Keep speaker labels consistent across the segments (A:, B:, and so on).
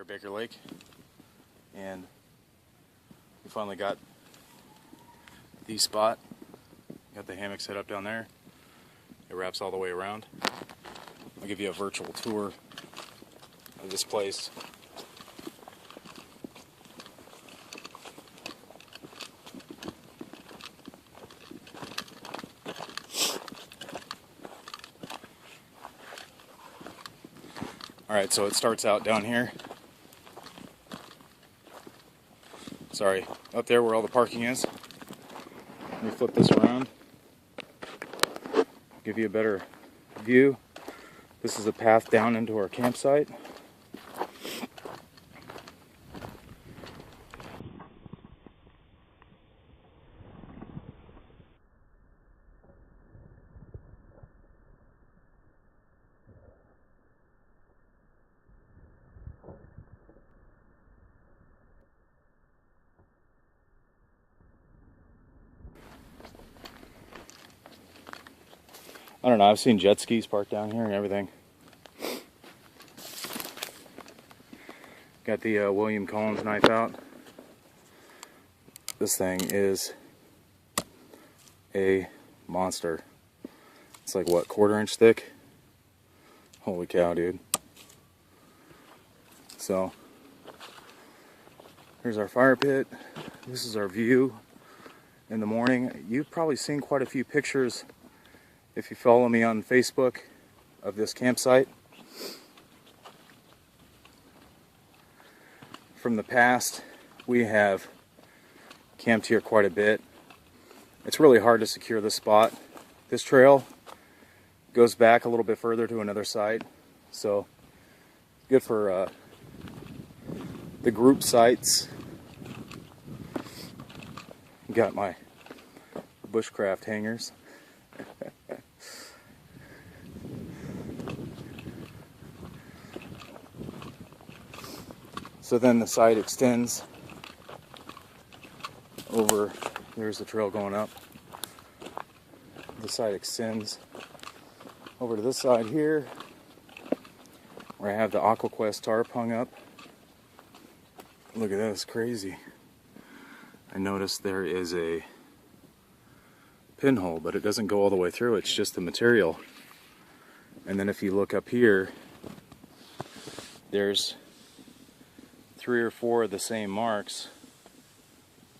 A: Baker Lake, and we finally got the spot. Got the hammock set up down there. It wraps all the way around. I'll give you a virtual tour of this place. Alright, so it starts out down here. Sorry, up there where all the parking is. Let me flip this around. Give you a better view. This is a path down into our campsite. I don't know, I've seen jet skis parked down here and everything. Got the William Collins knife out. This thing is a monster. It's like, what, 1/4 inch thick? Holy cow, dude. So, here's our fire pit. This is our view in the morning. You've probably seen quite a few pictures if you follow me on Facebook of this campsite. From the past, we have camped here quite a bit. It's really hard to secure this spot. This trail goes back a little bit further to another site, so good for the group sites. Got my bushcraft hangers. So then the site extends over, there's the trail going up. The site extends over to this side here, where I have the AquaQuest tarp hung up. Look at this, crazy. I noticed there is a pinhole, but it doesn't go all the way through, it's just the material. And then if you look up here, there's 3 or 4 of the same marks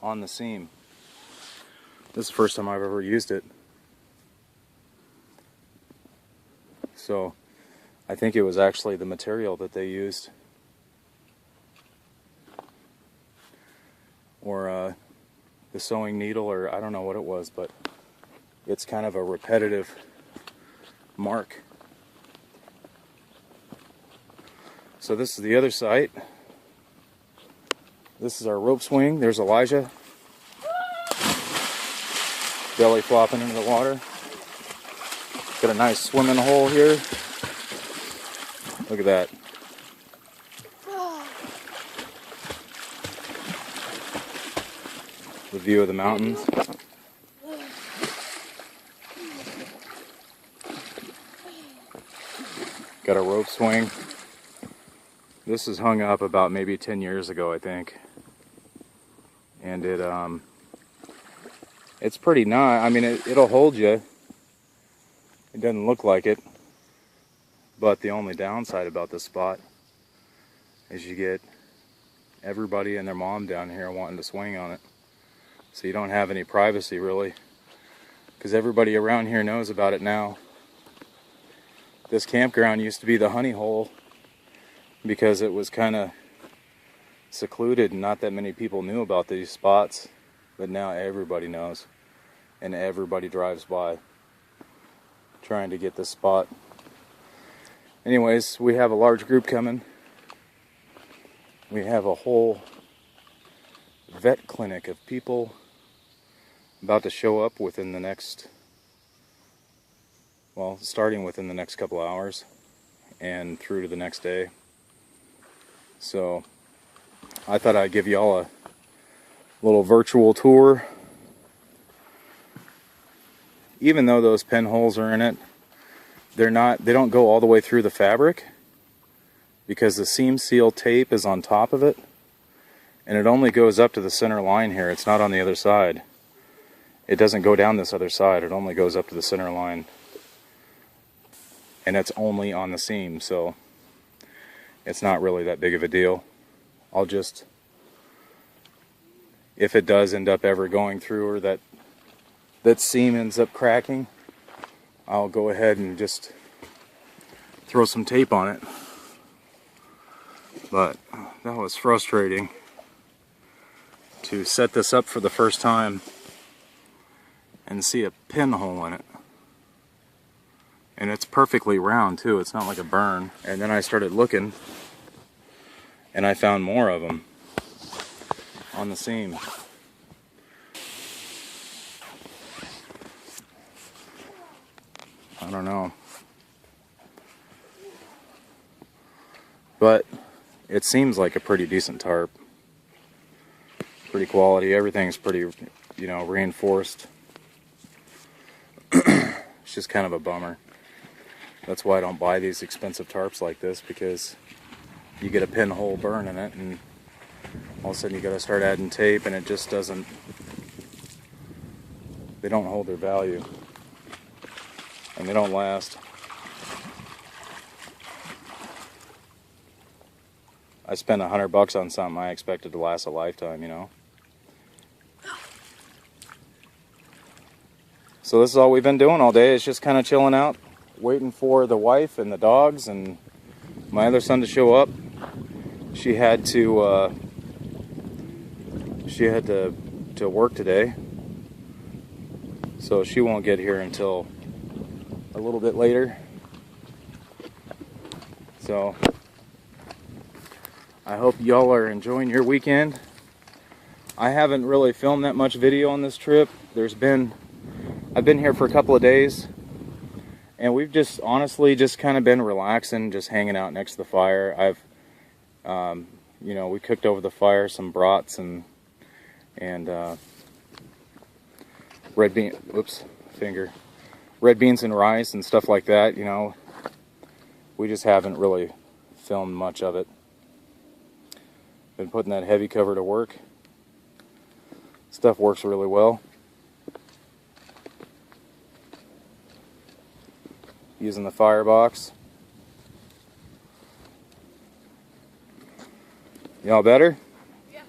A: on the seam. This is the first time I've ever used it. So I think it was actually the material that they used, or the sewing needle, or I don't know what it was, but it's kind of a repetitive mark. So this is the other site. This is our rope swing. There's Elijah, belly flopping into the water. Got a nice swimming hole here. Look at that. The view of the mountains. Got a rope swing. This is hung up about maybe 10 years ago, I think. And it's pretty nice. I mean, it'll hold you. It doesn't look like it. But the only downside about this spot is you get everybody and their mom down here wanting to swing on it. So you don't have any privacy, really. Because everybody around here knows about it now. This campground used to be the honey hole, because it was kind of secluded and not that many people knew about these spots, but now everybody knows and everybody drives by trying to get this spot. Anyways, we have a large group coming. We have a whole vet clinic of people about to show up within the next, well, starting within the next couple hours and through to the next day. So I thought I'd give y'all a little virtual tour. Even though those pinholes are in it, they don't go all the way through the fabric, because the seam seal tape is on top of it, and it only goes up to the center line here. It's not on the other side. It doesn't go down this other side. It only goes up to the center line, and it's only on the seam, so it's not really that big of a deal. I'll just, if it does end up ever going through, or that seam ends up cracking, I'll go ahead and just throw some tape on it. But that was frustrating to set this up for the first time and see a pinhole in it. And it's perfectly round too, it's not like a burn. And then I started looking and I found more of them on the seam. I don't know. But it seems like a pretty decent tarp. Pretty quality, everything's pretty, you know, reinforced. It's just kind of a bummer. That's why I don't buy these expensive tarps like this, because you get a pinhole burn in it and all of a sudden you gotta start adding tape, and it just doesn't, they don't hold their value and they don't last. I spent $100 on something I expected to last a lifetime, you know. So this is all we've been doing all day. It's just kind of chilling out, waiting for the wife and the dogs and my other son to show up. She had to work today, so she won't get here until a little bit later. So I hope y'all are enjoying your weekend. I haven't really filmed that much video on this trip. I've been here for a couple of days, and we've just honestly just kind of been relaxing, just hanging out next to the fire. You know, we cooked over the fire some brats and red beans and rice and stuff like that. You know, we just haven't really filmed much of it. Been putting that heavy cover to work. Stuff works really well. Using the firebox. Y'all better? Yeah.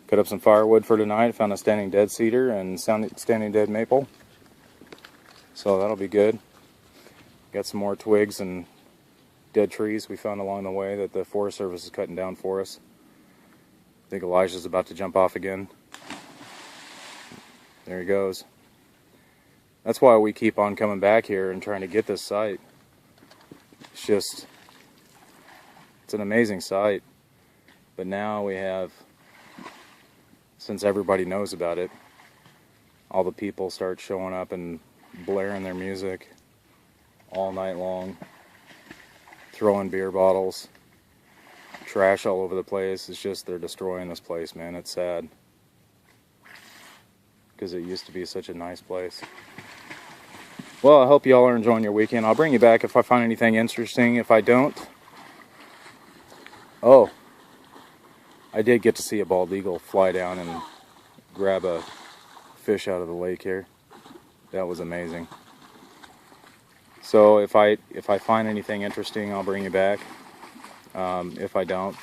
A: Cut up some firewood for tonight. Found a standing dead cedar and standing dead maple. So that'll be good. Got some more twigs and dead trees we found along the way that the Forest Service is cutting down for us. I think Elijah's about to jump off again. There he goes. That's why we keep on coming back here and trying to get this site. It's an amazing site. But now we have, since everybody knows about it, all the people start showing up and blaring their music all night long, throwing beer bottles, trash all over the place. It's just, they're destroying this place, man. It's sad, because it used to be such a nice place. Well, I hope y'all are enjoying your weekend. I'll bring you back if I find anything interesting. If I don't... Oh, I did get to see a bald eagle fly down and grab a fish out of the lake here. That was amazing. So if I find anything interesting, I'll bring you back. If I don't,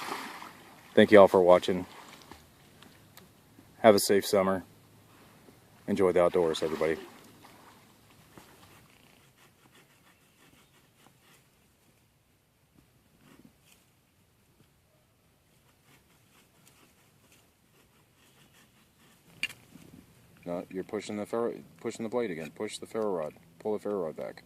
A: thank you all for watching. Have a safe summer. Enjoy the outdoors, everybody. No, you're pushing the blade again. Push the ferro rod. Pull the ferro rod back.